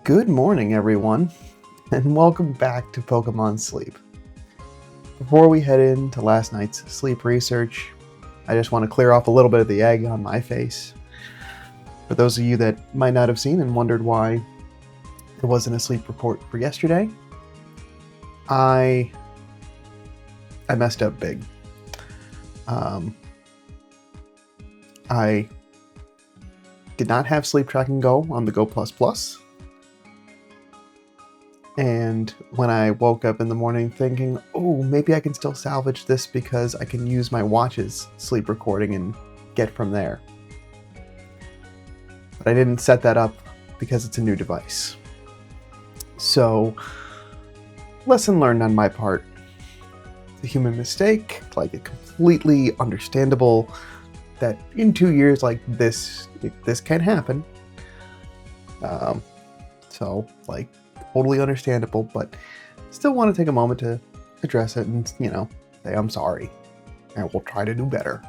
Good morning, everyone, and welcome back to Pokemon Sleep. Before we head into last night's sleep research, I just want to clear off a little bit of the egg on my face. For those of you that might not have seen and wondered why there wasn't a sleep report for yesterday, I messed up big. I did not have Sleep Tracking Go on the Go++. And when I woke up in the morning thinking, oh, maybe I can still salvage this because I can use my watch's sleep recording and get from there. But I didn't set that up because it's a new device. So, lesson learned on my part. It's a human mistake, like a completely understandable that in 2 years like this can happen. Totally understandable, but still want to take a moment to address it and, say I'm sorry. And we'll try to do better.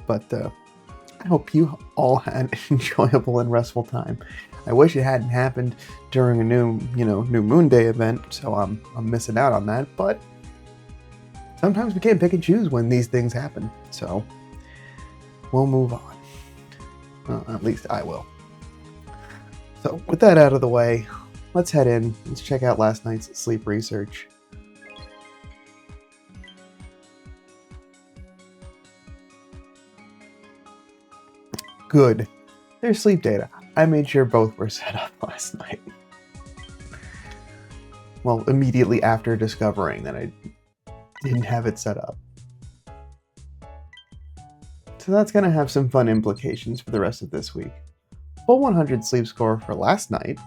But I hope you all had an enjoyable and restful time. I wish it hadn't happened during a new Moon Day event, so I'm missing out on that, but sometimes we can't pick and choose when these things happen, so we'll move on. Well, at least I will. So with that out of the way, let's head in. Let's check out last night's sleep research. Good. There's sleep data. I made sure both were set up last night. Well, immediately after discovering that I didn't have it set up. So that's going to have some fun implications for the rest of this week. Full 100 sleep score for last night.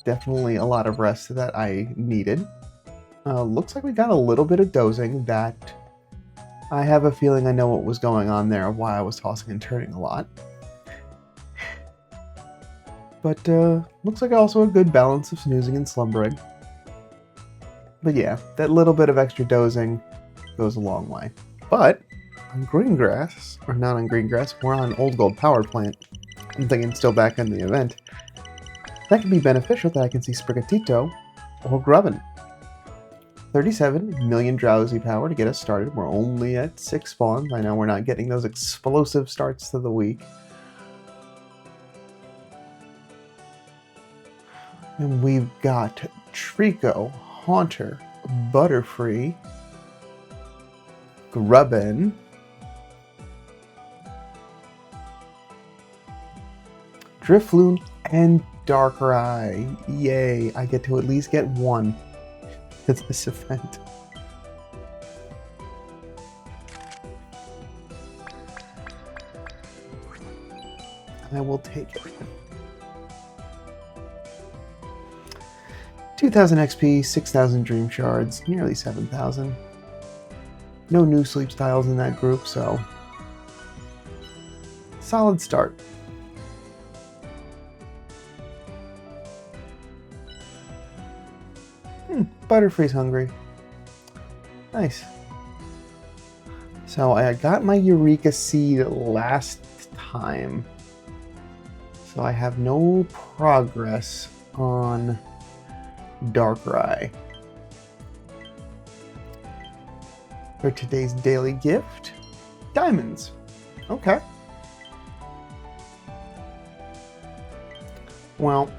Definitely a lot of rest that I needed. Looks like we got a little bit of dozing that I have a feeling I know what was going on there, why I was tossing and turning a lot. But looks like also a good balance of snoozing and slumbering. But yeah, that little bit of extra dozing goes a long way. But on green grass, or not on green grass, we're on Old Gold Power Plant. I'm thinking still back in the event. That can be beneficial that I can see Sprigatito or Grubbin. 37 million drowsy power to get us started. We're only at 6 spawns. I know we're not getting those explosive starts to the week. And we've got Trico, Haunter, Butterfree, Grubbin, Drifloon, and Darkrai. Yay, I get to at least get one at this event. I will take it. 2,000 XP, 6,000 Dream Shards, nearly 7,000. No new sleep styles in that group, so solid start. Butterfree's hungry. Nice. So I got my Eureka Seed last time. So I have no progress on Darkrai. For today's daily gift, diamonds. Okay. Well,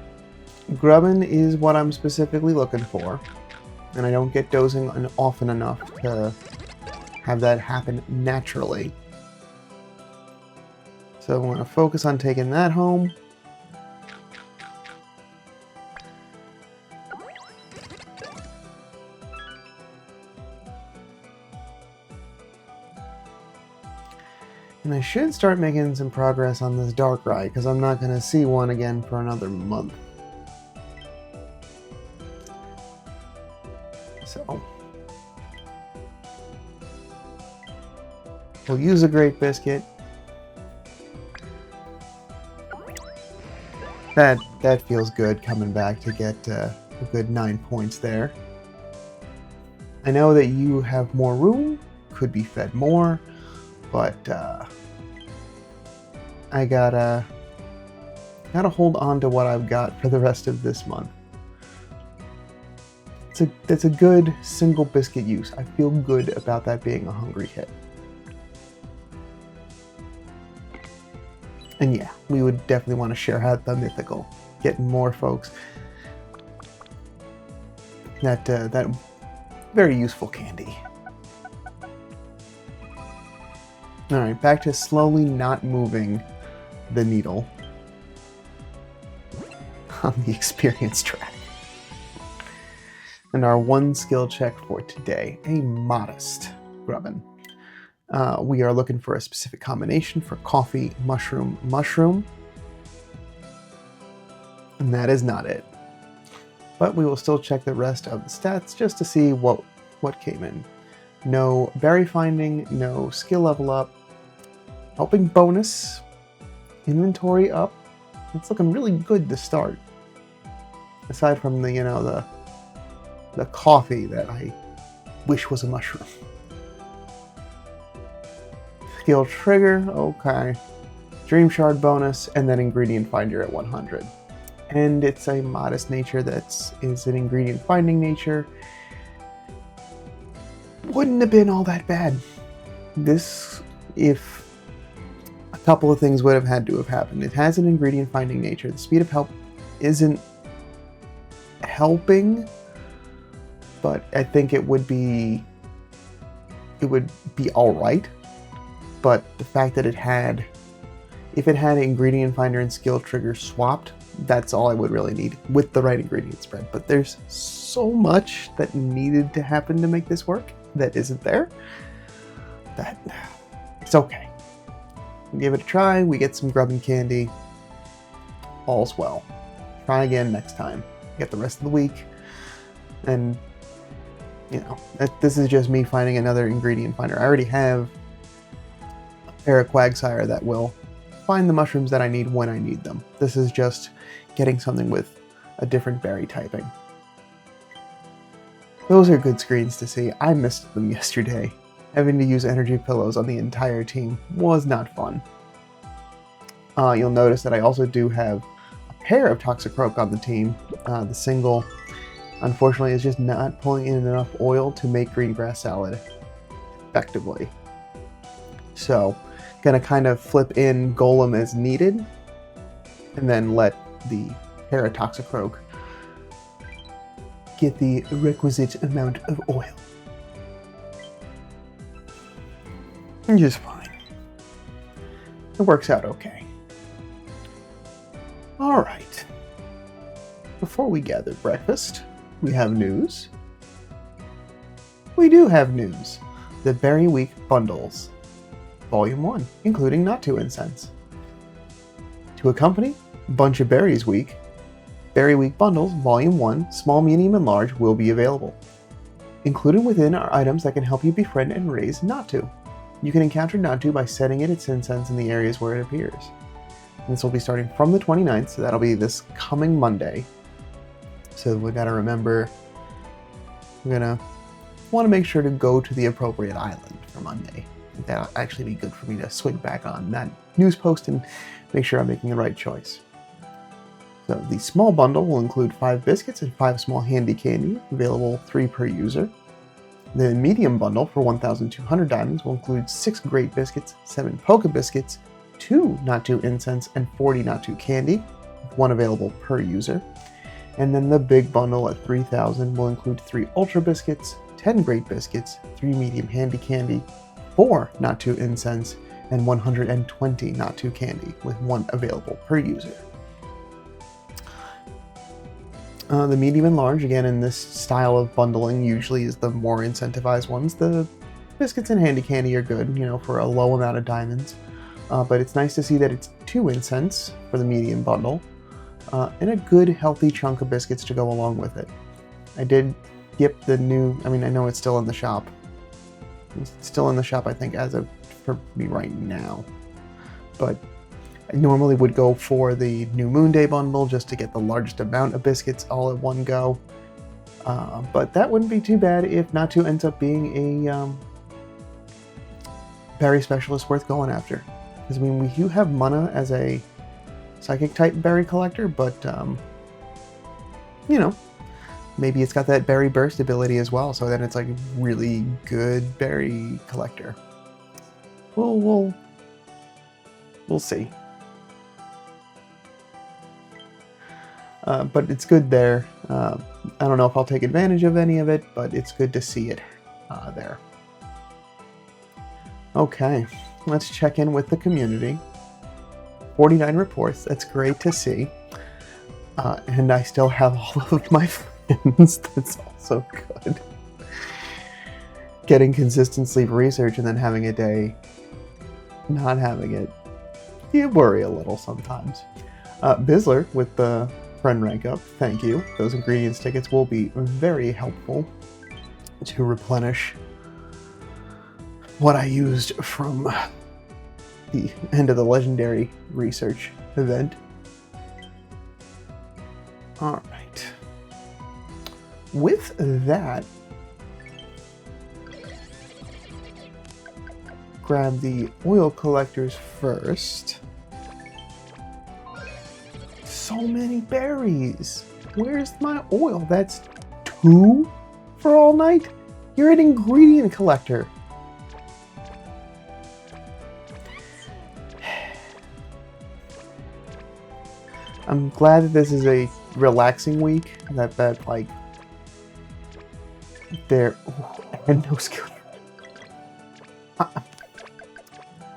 Grubbin is what I'm specifically looking for, and I don't get dozing often enough to have that happen naturally. So I want to focus on taking that home. And I should start making some progress on this Darkrai, because I'm not going to see one again for another month. So we'll use a Great Biscuit. That feels good coming back to get a good 9 points there. I know that you have more room, could be fed more, but I gotta gotta hold on to what I've got for the rest of this month. That's a good single biscuit use. I feel good about that being a hungry hit. And yeah, we would definitely want to share out the mythical, get more folks that very useful candy. All right, back to slowly not moving the needle on the experience track. And our one skill check for today, a modest grubbin. We are looking for a specific combination for coffee, mushroom, mushroom. And that is not it. But we will still check the rest of the stats just to see what came in. No berry finding, no skill level up, helping bonus, inventory up. It's looking really good to start. Aside from the coffee that I wish was a mushroom. Skill trigger, okay. Dream shard bonus, and then ingredient finder at 100. And it's a modest nature is an ingredient finding nature. Wouldn't have been all that bad. This, if a couple of things would have had to have happened. It has an ingredient finding nature. The speed of help isn't helping, but I think it would be all right. But the fact that if it had ingredient finder and skill trigger swapped, that's all I would really need with the right ingredient spread. But there's so much that needed to happen to make this work that isn't there. That it's okay. We give it a try. We get some grubbin candy. All's well. Try again next time. Get the rest of the week, and this is just me finding another ingredient finder. I already have a pair of Quagsire that will find the mushrooms that I need when I need them. This is just getting something with a different berry typing. Those are good screens to see. I missed them yesterday. Having to use energy pillows on the entire team was not fun. You'll notice that I also do have a pair of Toxicroak on the team. The single, unfortunately, is just not pulling in enough oil to make green grass salad effectively. So, gonna kind of flip in Golem as needed, and then let the pair of Toxicroak get the requisite amount of oil. Just fine. It works out okay. Alright. Before we gather breakfast, we have news. We do have news. The Berry Week Bundles. Volume 1, including Not-To Incense. To accompany Bunch of Berries Week, Berry Week Bundles, Volume 1, Small, Medium, and Large will be available. Included within are items that can help you befriend and raise Not-To. You can encounter Not-To by setting its incense in the areas where it appears. And this will be starting from the 29th, so that'll be this coming Monday. So we gotta remember, we're gonna want to make sure to go to the appropriate island for Monday. I think that'll actually be good for me to swing back on that news post and make sure I'm making the right choice. So the small bundle will include 5 biscuits and 5 small handy candy, available 3 per user. The medium bundle for 1,200 diamonds will include 6 great biscuits, 7 Poke Biscuits, 2 Not-To Incense, and 40 Not-To candy, with 1 available per user. And then the big bundle at 3,000 will include 3 Ultra Biscuits, 10 Great Biscuits, 3 medium handy candy, 4 Not-To Incense, and 120 Not-To candy, with 1 available per user. The medium and large, again, in this style of bundling, usually is the more incentivized ones. The biscuits and handy candy are good, for a low amount of diamonds. But it's nice to see that it's 2 incense for the medium bundle, and a good, healthy chunk of biscuits to go along with it. I did get the new, I know it's still in the shop. It's still in the shop, I think, for me right now. But I normally would go for the New Moon Day bundle just to get the largest amount of biscuits all at one go. But that wouldn't be too bad if Not-To ends up being a berry specialist worth going after. Because we do have Mana as a psychic type berry collector, but you know, maybe it's got that berry burst ability as well, so then it's like a really good berry collector. We'll see. But it's good there. I don't know if I'll take advantage of any of it, but it's good to see it there. Okay, let's check in with the community. 49 reports, that's great to see. And I still have all of my friends, that's also good. Getting consistent sleep research and then having a day not having it, you worry a little sometimes. Bizzler with the friend rank up, thank you. Those ingredients tickets will be very helpful to replenish what I used from the end of the legendary research event. Alright. With that, grab the oil collectors first. So many berries. Where's my oil? That's 2 for all night? You're an ingredient collector. I'm glad that this is a relaxing week. That like there. I had no skill.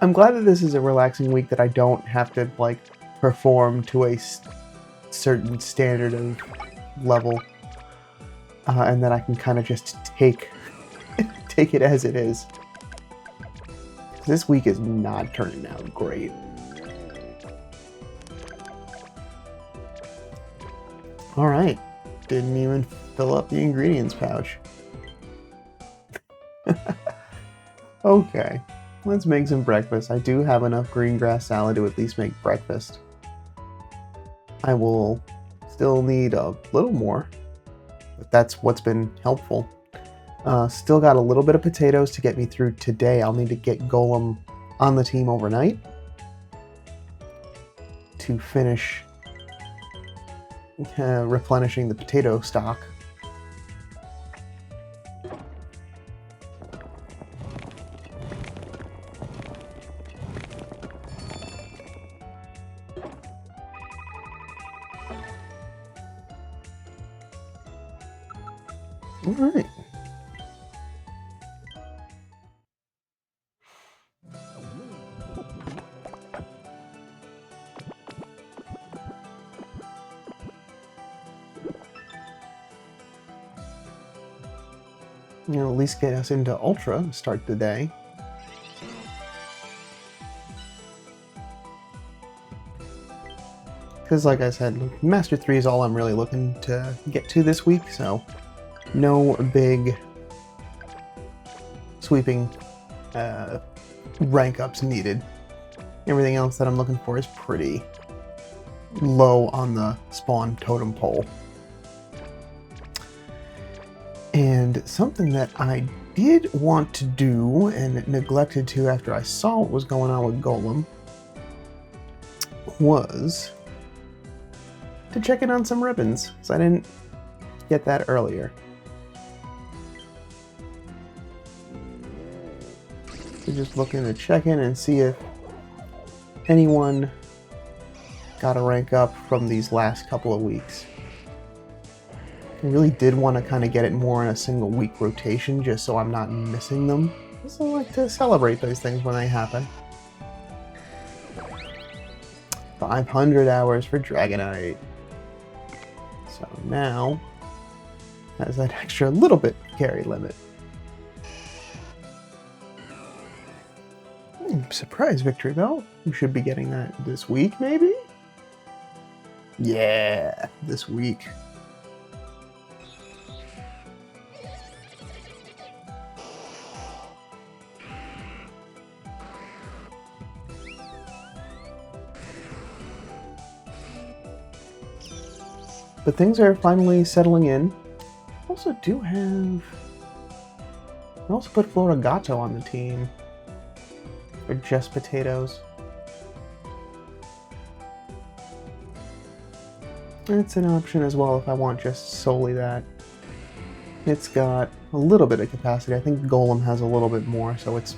I'm glad that this is a relaxing week that I don't have to like perform to a certain standard of level, and then I can kind of just take it as it is. This week is not turning out great. All right, didn't even fill up the ingredients pouch. Okay, let's make some breakfast. I do have enough green grass salad to at least make breakfast. I will still need a little more, but that's what's been helpful. Still got a little bit of potatoes to get me through today. I'll need to get Golem on the team overnight to finish replenishing the potato stock. All right. You know, at least get us into Ultra and start the day. Because like I said, Master 3 is all I'm really looking to get to this week, so no big sweeping rank ups needed. Everything else that I'm looking for is pretty low on the spawn totem pole. And something that I did want to do and neglected to after I saw what was going on with Golem was to check in on some ribbons, so I didn't get that earlier. So just looking to check in and see if anyone got a rank up from these last couple of weeks. I really did want to kind of get it more in a single week rotation just so I'm not missing them. So I like to celebrate those things when they happen. 500 hours for Dragonite. So now has that extra little bit carry limit. Surprise victory belt. We should be getting that this week, maybe? Yeah, this week. But things are finally settling in. Also do have... I also put Florigato on the team. Or just potatoes. It's an option as well if I want just solely that. It's got a little bit of capacity. I think Golem has a little bit more, so it's,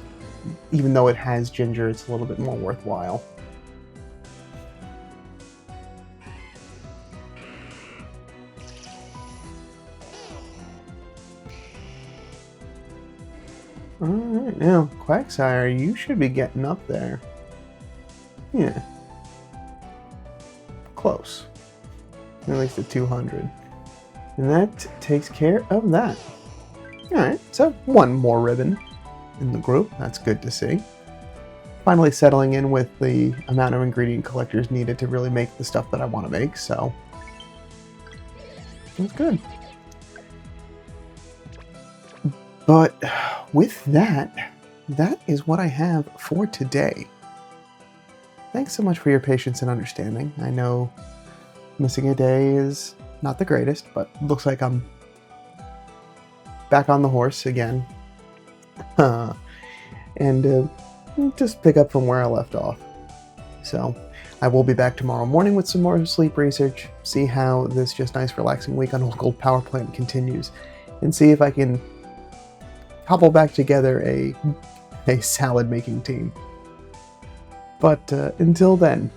even though it has Ginger, it's a little bit more worthwhile. Alright, now, Quagsire, you should be getting up there. Yeah. Close. At least at 200. And that takes care of that. Alright, so one more ribbon in the group. That's good to see. Finally settling in with the amount of ingredient collectors needed to really make the stuff that I want to make, so that's good. But with that, that is what I have for today. Thanks so much for your patience and understanding. I know missing a day is not the greatest, but looks like I'm back on the horse again. And just pick up from where I left off. So I will be back tomorrow morning with some more sleep research, see how this just nice relaxing week on Old Gold Power Plant continues, and see if I can cobble back together a salad making team. But until then,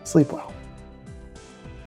sleep well.